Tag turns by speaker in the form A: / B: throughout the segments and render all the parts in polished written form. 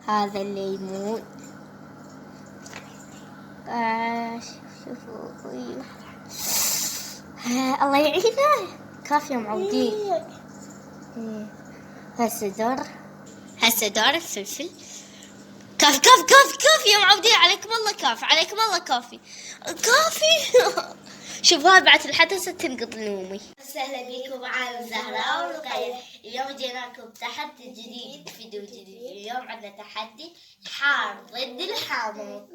A: هذا الليمون. شوفوا الله يعينه. كافي معودين. هسه دار الفلفل. كافي كافي كافي كافي يا معودين، عليكم الله كافي، عليكم الله كافي كافي. شوفوا هاي بعد الحدث تنقض نومي.
B: وسهلا بكم معانا زهراء ورقية. اليوم جيناكم تحدي جديد، فيديو جديد. اليوم عندنا تحدي حار ضد الحامض.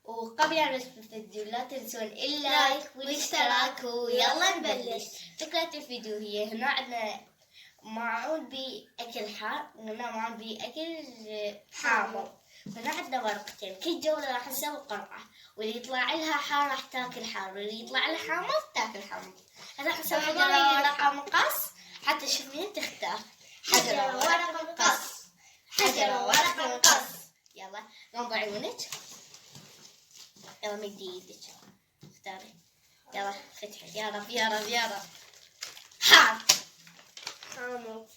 B: وقبل أن نشوف الفيديو لا تنسون اللايك والاشتراك ويلا نبلش. فكرة الفيديو هي هنا عندنا معون بأكل حار وهنا معون بأكل حامض. هنا عندنا ورقتين، كل جولة راح نسوي قرعة، واللي يطلع لها حار راح تاكل حار، واللي يطلع لها حامض تاكل حامض. هذا راح نسوي حجرة ورقة مقص حتى تشوف مين تختار. حجرة ورقة مقص، حجرة ورقة مقص. يلا غمض عيونك، يلا مدي ايدك اختاري، يلا فتحي. يا رب يا رب يا رب. حار حامض.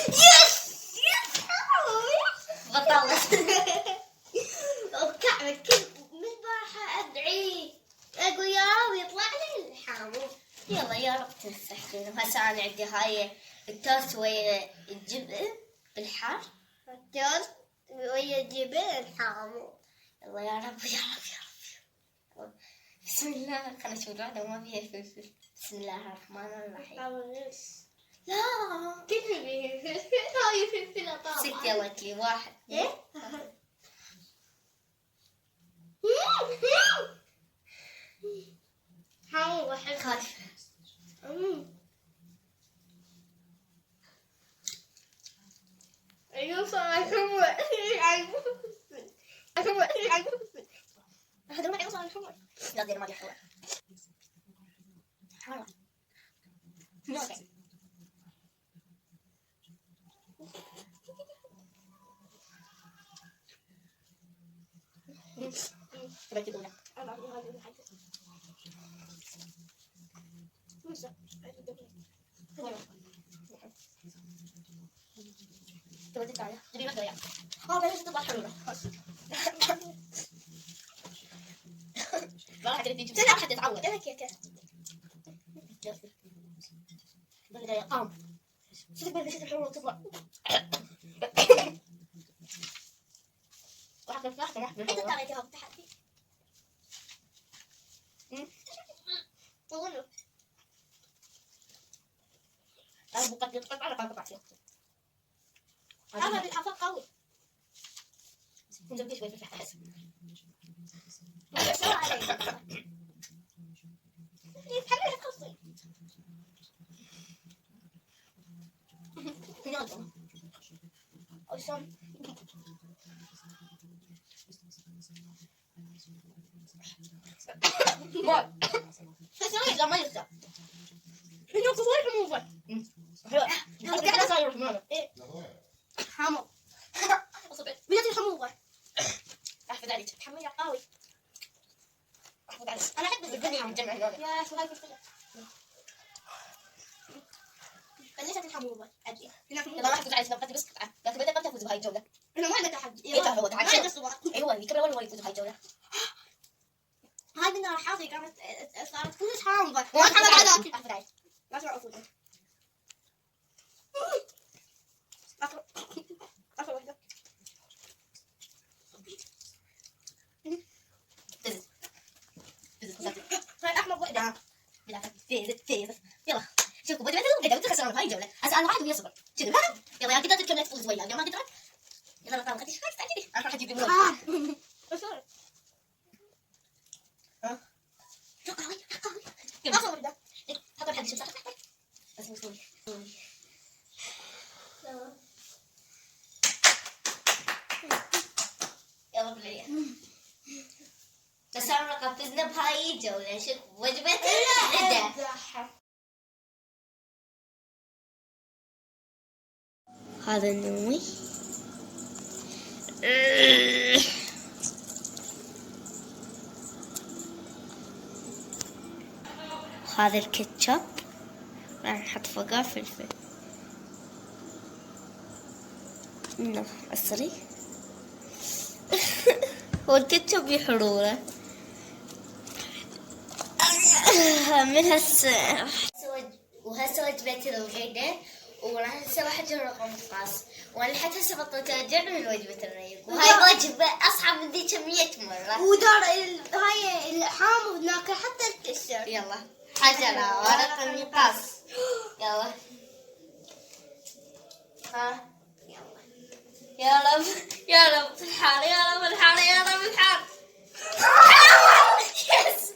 B: يس يس بطلت. وكعبك من بارحة ادعي اقول يا رب يطلع لي الحامض. يلا يا رب تنصحين. وهسه انا عندي هاي التوست ويا الجبن بالحار. التوست ويا الجبن الحامض. يلا يا رب يا رب يا رب. بسم الله. خلنا نشوف الواحدة ما فيها فلفل. بسم الله الرحمن الرحيم. لا كذبي هاي فلفلة طبعا. ست يلا كلي واحد. ايه هاي واحد خايف. ايوه صار حمر. هذا ما يوصل الحمر. لا دير ما دي حمر. حرام. تبغى تقول لا. تبغى تطلع تبي ما تطلع. بس تطلع حلوة. ما راح تجي تجيب حتى تتعود. انا كيكه. بدنا قام. شوف بس الحلوة تطلع. واحدة واحدة واحدة. انت طلعتي هاك تحدي. والله. انا بقدر تقطع على قطعة فيها. هذا بالحفاظ قوي. نزود شوي في الحسن. شو عليك؟ يتحمل القصي. يلا. وشون؟ ما. فسوي لا ما يقدر. إنه كويس مو فل. هذا كذا صاير ماله. إيه. حامض. أصبح. بيجي الحموضة. أحفظ عليك. تحمل قوي. أحفظ عليك. أنا أحب الدنيا من جمع هذول. يا شو هاي كذا. بلشت الحموضة. أدري. يلا راح أحفظ عليك نبغى بس قطعة. لكن بدك ما تفوز بهاي الجولة. إنه ما عندنا تحدي. إيه هو تحدي. أيوة اللي كبر ولا يفوز بهاي الجولة. هاي بدنا حاطي كانت صارت كلش حامضة. ما حمل على أحفظ عليك. ما شو أفوز. آخر واحدة. هاي أحمر واحدة. فيز. يلا شوفوا بدأت تخسرون هاي الجولة. هسه أنا واحد ويصبر. شنو لا؟ يلا يا قدرت تكمل تفوز وياه. يلا ما قدرت. يلا نطلع قديش هاي استعجلي. أنا راح أجيب لي مول. ها؟ شو قوي قوي. يلا آخر واحدة. حط الحد شو صار. بس مسوي. يلا بالله. بس أنا قفزنا بهاي الجولة. شوف وجبة الغداء.
A: هذا النومي. هذا الكاتشب راح نحط فوقه فلفل. عصري. والكاتشب يحروره من
B: وهسه وجبتي الوحيدة، وراح نسوي حتى رقم خاص، وانا حتى هسه بطلت ارجع من وجبة الريق، وهاي وجبة اصعب من ذيك 100 مرة.
A: ودار هاي الحامض ناكل حتى الكسر.
B: يلا حجرة ورق النقاص. يلا ها يا رب يا رب الحار، يا رب الحار، يا رب الحار. يس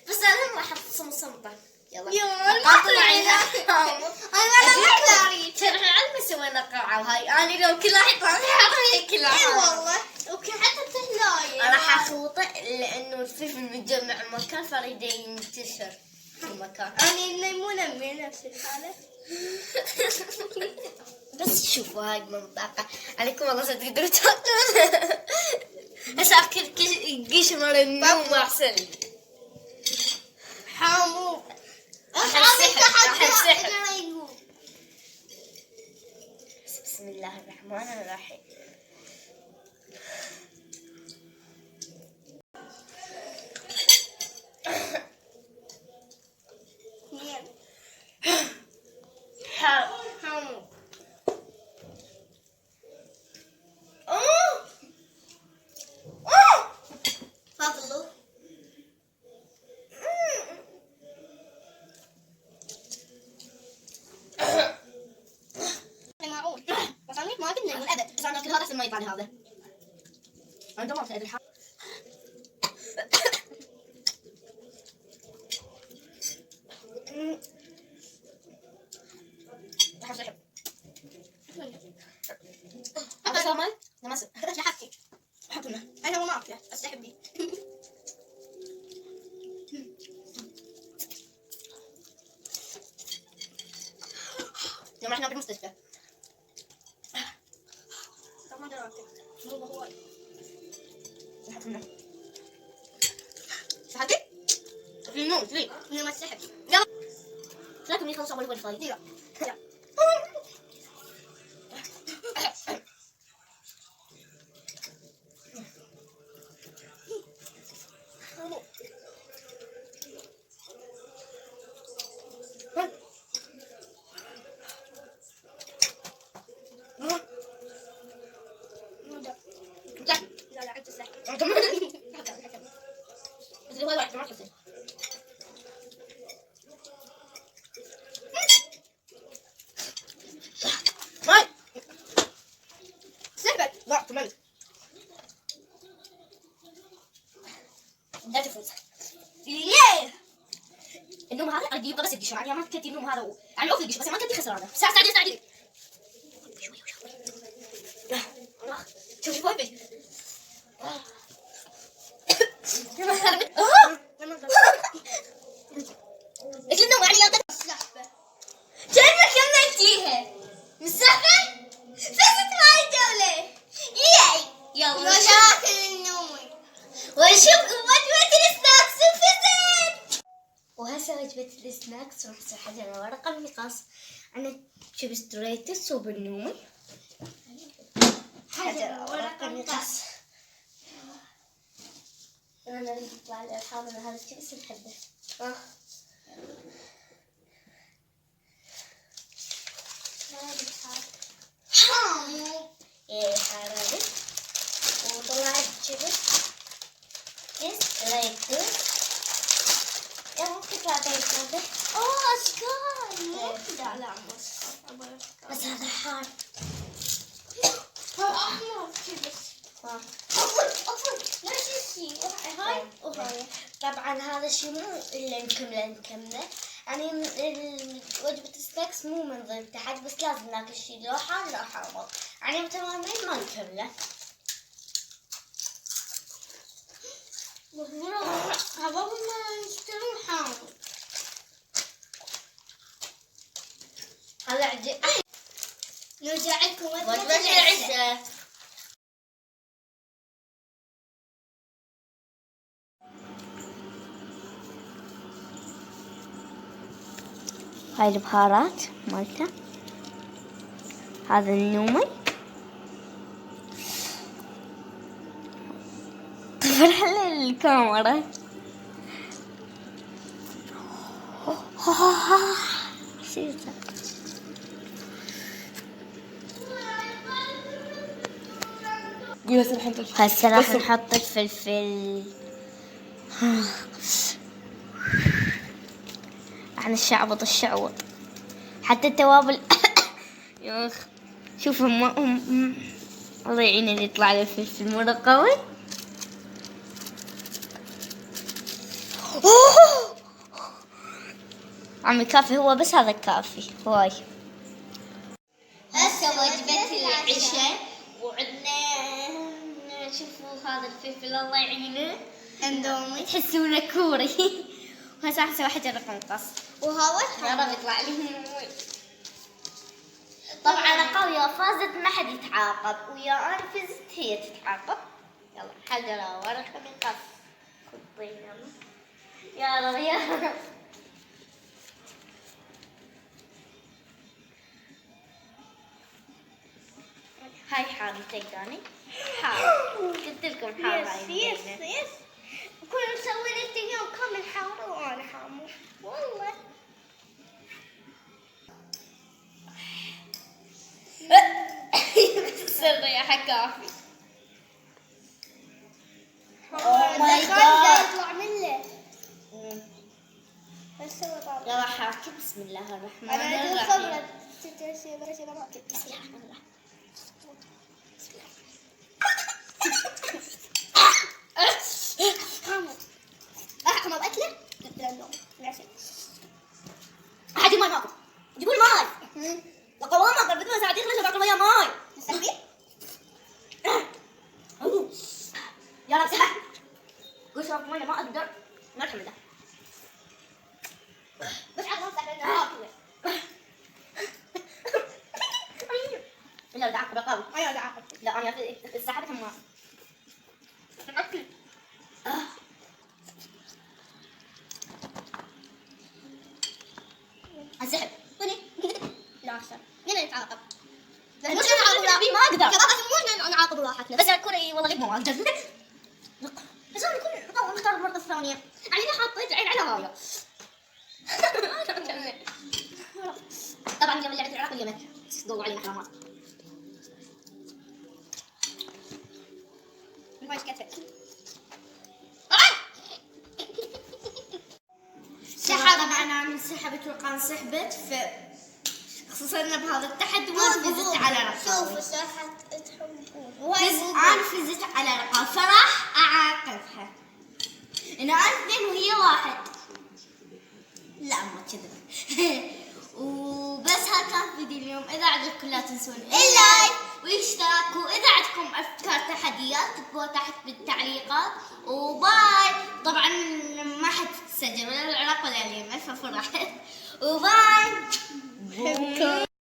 B: بس انا راح احط صمصمطة. يلا قاطعينها. انا اريد ترى علمي سوينا قاعة، وهاي انا لو كل واحد طالع هي كلها.
A: اي والله وكل حتى تهلاي.
B: انا راح اخوطه لانه الفلفل متجمع مكان فريده ينتشر في المكان.
A: انا مو من نفس الحالة.
B: بس شوفوا هاي المنطقة عليكم والله تقدروا تاكلون. هسه اكل قيش مال النوم احسن.
A: حامض
B: راح السحر. بسم الله الرحمن الرحيم.
A: حامض فضلوا معقول. بس انا ما قلنا يقول ابد، بس انا كل هذا ما يبان هذا. انا دورت ادري الحال. راح اسحب. هذا كمان لمس لحقتي. حطنا انا ما اكله اسحب بي.
B: يوم احنا بالمستشفى.
A: ما درت مو هو.
B: حطنا. حطي؟ في نوم في.
A: ما اسحب.
B: يلا. لكن يخلص اول واي فاي.
A: يلا.
B: النوم هذا اريد يبقى بس القشر، يعني ما تكتي النوم هذا يعني عوف القشر بس ما تكتي خسرانه. ساعدي شوي شوفي فوق بي. ايش النوم يعني يا السحبه كأنك كملتيها من السحبه فزت معي الجوله. يلا
A: مشاكل النوم.
B: ونشوف وجبة السناكس وفزت. وهسه وجبة السناكس راح اسوي حجر ورقة المقص. انا شوف اشتريت الصوب النومي حجر ورقة المقص. انا يطلع لي الحامل هذا الشيء بس نحبه.
A: حامض.
B: ايه حراري وطلعت شبه اشتريته. يا ممكن تعطيك هذا.
A: اشكال مو كذا. لا مو اشكال
B: بس هذا حار.
A: هو احمر بس. عفوا نفس الشيء. هاي وهاي.
B: طبعا هذا الشيء مو الا نكمله يعني وجبة السناكس مو من ضمن تحت، بس لازم ناكل شيء لو حار لو حامض، يعني متمامين ما نكمله.
A: هذا ما يشترون حامض.
B: هذا عجيب.
A: نرجع لكم
B: وجبة العزة. هاي البهارات مالته. هذا النومي
A: فرح للكاميرا.
C: قول هسه الحين تلفل.
A: هسه راح نحط الفلفل. راح نشعبط الشعوط حتى التوابل. ياخ شوف الله يعين اللي يطلع له الفلفل مرة قوي. عمي كافي، هو بس هذا كافي هواي. هسه وجبة العشاء وعندنا شوفوا هذا الفلفل الله يعينه
B: اندومي
A: تحسونه كوري. وهسه راح اسوي حجر قنقص
B: وهذا
A: يا رب يطلع لي. طبعا قوية فازت ما حد يتعاقب، ويا انا فزت هي تتعاقب. يلا حجر ورق قنقص خطينا يا رب يا رب. هاي حارة تلقاني حارة، قلت لكم حارة.
B: يس كنا مسوين انت يوم كامل حارة وانا حامر والله.
A: سر يا حكافي.
B: اوه ماي جاد يطلع منه. بس هو طالع.
A: يلا حاكي بسم الله الرحمن
B: انا اقول
A: الرحيم.
B: خبرة بسم الله الرحمن الرحيم. احمر اكله قلت له النوم ماشي.
A: احد الماي ماكو، جيبوا الماي. القوام ما بدون ساعة يخلص وباكل وياه ماي.
B: نستخدم
A: يا رب سمح. قول شرب ماي ما اقدر ما اتحمله.
B: بس عاد ما استخدمنا
A: لا بدي اعاقب رقابي.
B: ايوه دعاء
A: لا انا سحبت الماء. انسحب.
B: لا احسن هنا نتعاقب.
A: مش نعاقب ما اقدر.
B: يا بابا مو نعاقب راحتنا.
A: بس الكرة والله لك ما اقدر. بس انا كل نختار المرة الثانية. يعني انا حطيت العين على هاي. طبعا قبل لعبة العراق اليوم ضووا علينا حرامات.
B: مايش كتفك.
A: سحب انا انسحبت وقان سحبت خصوصا بهذا التحدي وفزت على رقابي.
B: شوف ساحة تحبون.
A: انا فزت على رقابي فراح اعاقبها. انا 2 وهي 1. لا ما كذب. وبس هذا كان فيديو اليوم. اذا عجبكم لا تنسون اللايك واشتراك، واذا عندكم افكار تحديات تكتبوها تحت بالتعليقات. وباي. طبعا ما حد سجل ولا العراق ولا اليمن ففرحت. وباي.